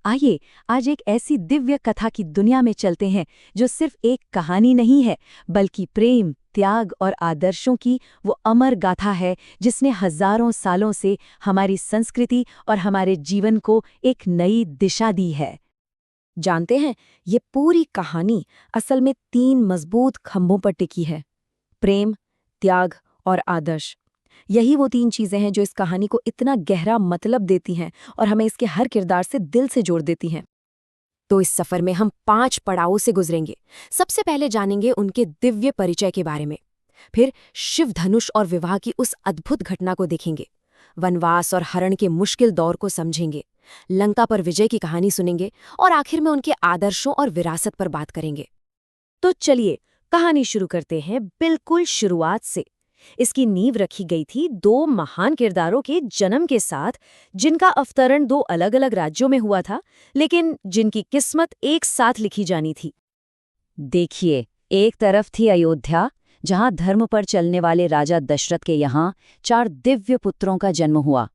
आइए आज एक ऐसी दिव्य कथा की दुनिया में चलते हैं जो सिर्फ एक कहानी नहीं है बल्कि प्रेम, त्याग और आदर्शों की वो अमर गाथा है जिसने हजारों सालों से हमारी संस्कृति और हमारे जीवन को एक नई दिशा दी है। जानते हैं, ये पूरी कहानी असल में 3 मजबूत खंभों पर टिकी है। प्रेम, त्याग और आदर्श। यही वो 3 चीजें हैं जो इस कहानी को इतना गहरा मतलब देती हैं और हमें इसके हर किरदार से दिल से जोड़ देती हैं। तो इस सफर में हम 5 पड़ावों से गुजरेंगे। सबसे पहले जानेंगे उनके दिव्य परिचय के बारे में। फिर शिव धनुष और विवाह की उस अद्भुत घटना को देखेंगे। वनवास और हरण के मुश्किल दौर को समझेंगे। लंका पर विजय की कहानी सुनेंगे और आखिर में उनके आदर्शों और विरासत पर बात करेंगे। तो चलिए कहानी शुरू करते हैं बिल्कुल शुरुआत से। इसकी नींव रखी गई थी 2 महान किरदारों के जन्म के साथ, जिनका अवतरण 2 अलग-अलग राज्यों में हुआ था, लेकिन जिनकी किस्मत एक साथ लिखी जानी थी। देखिए, एक तरफ थी अयोध्या, जहां धर्म पर चलने वाले राजा दशरथ के यहाँ 4 दिव्य पुत्रों का जन्म हुआ,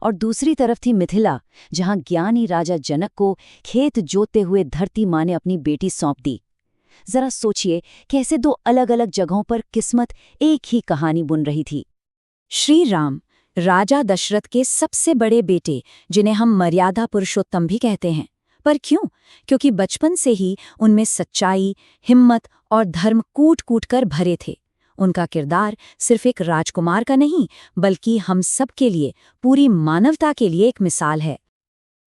और दूसरी तरफ थी मिथिला, जहां ज्ञानी राजा जनक को खेत जोतते हुए धरती माँ ने अपनी बेटी सौंप दी। जरा सोचिए, कैसे 2 अलग-अलग जगहों पर किस्मत एक ही कहानी बुन रही थी। श्री राम, राजा दशरथ के सबसे बड़े बेटे, जिन्हें हम मर्यादा पुरुषोत्तम भी कहते हैं। पर क्यों? क्योंकि बचपन से ही उनमें सच्चाई, हिम्मत और धर्म कूट-कूट कर भरे थे। उनका किरदार सिर्फ एक राजकुमार का नहीं, बल्कि हम सब के लिए, पूरी मानवता के लिए एक मिसाल है।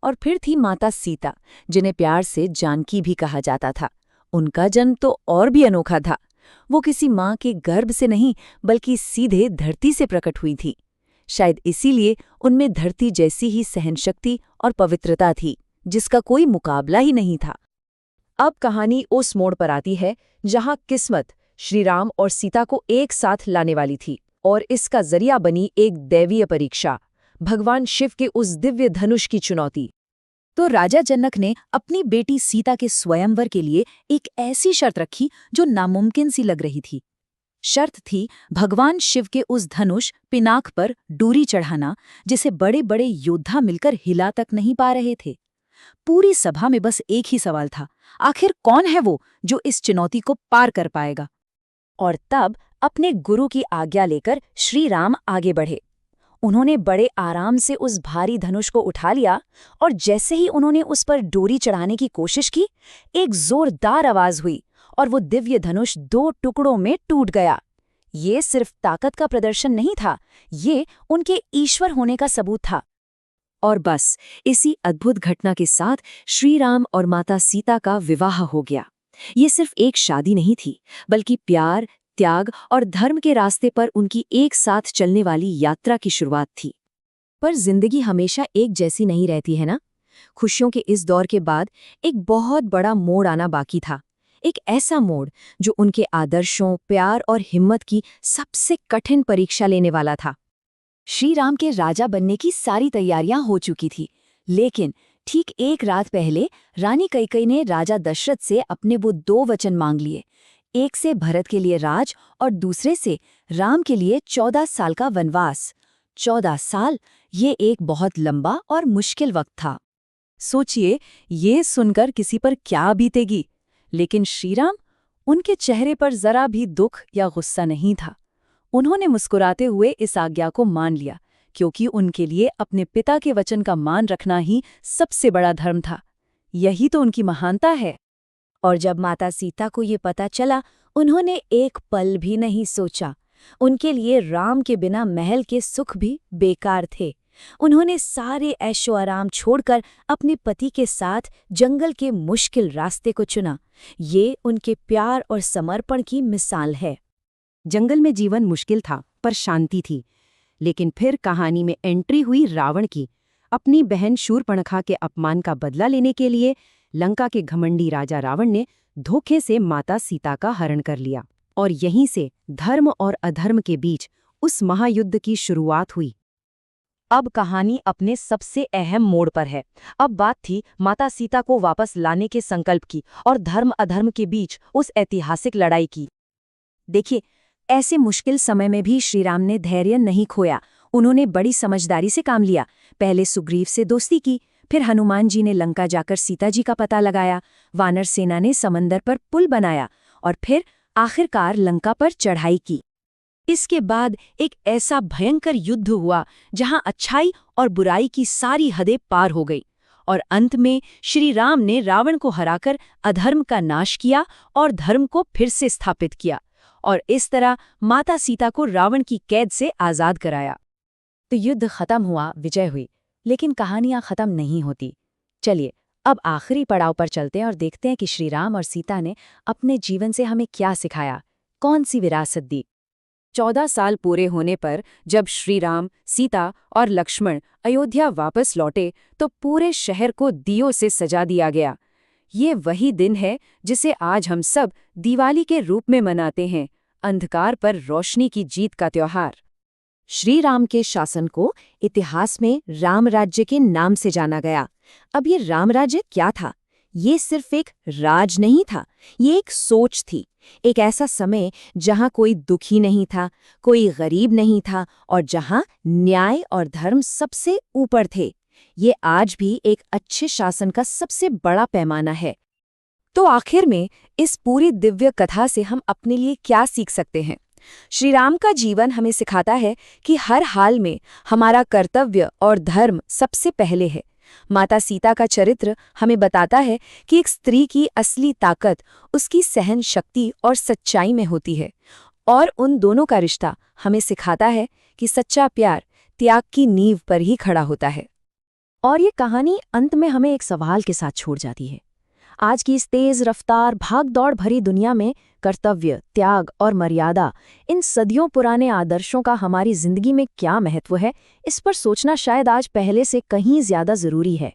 और फिर थी माता सीता, जिन्हें प्यार से जानकी भी कहा जाता था। उनका जन्म तो और भी अनोखा था। वो किसी माँ के गर्भ से नहीं, बल्कि सीधे धरती से प्रकट हुई थी। शायद इसीलिए उनमें धरती जैसी ही सहनशक्ति और पवित्रता थी, जिसका कोई मुकाबला ही नहीं था। अब कहानी उस मोड़ पर आती है जहां किस्मत श्री राम और सीता को एक साथ लाने वाली थी, और इसका जरिया बनी एक दैवीय परीक्षा, भगवान शिव के उस दिव्य धनुष की चुनौती। तो राजा जनक ने अपनी बेटी सीता के स्वयंवर के लिए एक ऐसी शर्त रखी जो नामुमकिन सी लग रही थी। शर्त थी भगवान शिव के उस धनुष पिनाक पर डोरी चढ़ाना, जिसे बड़े बड़े योद्धा मिलकर हिला तक नहीं पा रहे थे। पूरी सभा में बस एक ही सवाल था, आखिर कौन है वो जो इस चुनौती को पार कर पाएगा। और तब अपने गुरु की आज्ञा लेकर श्री राम आगे बढ़े। उन्होंने बड़े आराम से उस भारी धनुष को उठा लिया, और जैसे ही उन्होंने उस पर डोरी चढ़ाने की कोशिश की, एक जोरदार आवाज हुई और वो दिव्य धनुष 2 टुकड़ों में टूट गया। ये सिर्फ ताकत का प्रदर्शन नहीं था, ये उनके ईश्वर होने का सबूत था। और बस इसी अद्भुत घटना के साथ श्री राम और माता सीता का विवाह हो गया। ये सिर्फ एक शादी नहीं थी, बल्कि प्यार, त्याग और धर्म के रास्ते पर उनकी एक साथ चलने वाली यात्रा की शुरुआत थी। पर जिंदगी हमेशा एक जैसी नहीं रहती है ना? खुशियों के इस दौर के बाद एक बहुत बड़ा मोड़ आना बाकी था। एक ऐसा मोड़ जो उनके आदर्शों, प्यार और हिम्मत की सबसे कठिन परीक्षा लेने वाला था। श्री राम के राजा बनने की सारी तैयारियां हो चुकी थी, लेकिन ठीक एक रात पहले रानी कैकेयी ने राजा दशरथ से अपने वो 2 वचन मांग लिए। एक से भरत के लिए राज और दूसरे से राम के लिए 14 साल का वनवास। 14 साल, ये एक बहुत लंबा और मुश्किल वक्त था। सोचिए, ये सुनकर किसी पर क्या बीतेगी, लेकिन श्रीराम, उनके चेहरे पर जरा भी दुख या गुस्सा नहीं था। उन्होंने मुस्कुराते हुए इस आज्ञा को मान लिया, क्योंकि उनके लिए अपने पिता के वचन का मान रखना ही सबसे बड़ा धर्म था। यही तो उनकी महानता है। और जब माता सीता को ये पता चला, उन्होंने एक पल भी नहीं सोचा। उनके लिए राम के बिना महल के सुख भी बेकार थे। उन्होंने सारे ऐशो आराम छोड़कर अपने पति के साथ जंगल के मुश्किल रास्ते को चुना। ये उनके प्यार और समर्पण की मिसाल है। जंगल में जीवन मुश्किल था, पर शांति थी। लेकिन फिर कहानी में एंट्री हुई रावण की। अपनी बहन शूर्पणखा के अपमान का बदला लेने के लिए लंका के घमंडी राजा रावण ने धोखे से माता सीता का हरण कर लिया, और यहीं से धर्म और अधर्म के बीच उस महायुद्ध की शुरुआत हुई। अब कहानी अपने सबसे अहम मोड़ पर है। अब बात थी माता सीता को वापस लाने के संकल्प की और धर्म अधर्म के बीच उस ऐतिहासिक लड़ाई की। देखिए, ऐसे मुश्किल समय में भी श्रीराम ने धैर्य नहीं खोया। उन्होंने बड़ी समझदारी से काम लिया। पहले सुग्रीव से दोस्ती की, फिर हनुमान जी ने लंका जाकर सीता जी का पता लगाया, वानर सेना ने समंदर पर पुल बनाया और फिर आखिरकार लंका पर चढ़ाई की। इसके बाद एक ऐसा भयंकर युद्ध हुआ जहां अच्छाई और बुराई की सारी हदें पार हो गई और अंत में श्री राम ने रावण को हराकर अधर्म का नाश किया और धर्म को फिर से स्थापित किया और इस तरह माता सीता को रावण की कैद से आजाद कराया। तो युद्ध खत्म हुआ, विजय हुई, लेकिन कहानियां खत्म नहीं होती। चलिए अब आखिरी पड़ाव पर चलते हैं और देखते हैं कि श्री राम और सीता ने अपने जीवन से हमें क्या सिखाया, कौन सी विरासत दी। 14 साल पूरे होने पर जब श्री राम, सीता और लक्ष्मण अयोध्या वापस लौटे तो पूरे शहर को दियों से सजा दिया गया। ये वही दिन है जिसे आज हम सब दिवाली के रूप में मनाते हैं, अंधकार पर रोशनी की जीत का त्योहार। श्री राम के शासन को इतिहास में राम राज्य के नाम से जाना गया। अब ये राम राज्य क्या था? ये सिर्फ एक राज नहीं था, ये एक सोच थी। एक ऐसा समय जहां कोई दुखी नहीं था, कोई गरीब नहीं था और जहां न्याय और धर्म सबसे ऊपर थे। ये आज भी एक अच्छे शासन का सबसे बड़ा पैमाना है। तो आखिर में इस पूरी दिव्य कथा से हम अपने लिए क्या सीख सकते हैं? श्री राम का जीवन हमें सिखाता है कि हर हाल में हमारा कर्तव्य और धर्म सबसे पहले है। माता सीता का चरित्र हमें बताता है कि एक स्त्री की असली ताकत उसकी सहन शक्ति और सच्चाई में होती है और उन दोनों का रिश्ता हमें सिखाता है कि सच्चा प्यार त्याग की नींव पर ही खड़ा होता है। और ये कहानी अंत में हमें एक सवाल के साथ छोड़ जाती है। आज की इस तेज रफ्तार भाग-दौड़ भरी दुनिया में कर्तव्य, त्याग और मर्यादा, इन सदियों पुराने आदर्शों का हमारी जिंदगी में क्या महत्व है, इस पर सोचना शायद आज पहले से कहीं ज्यादा जरूरी है।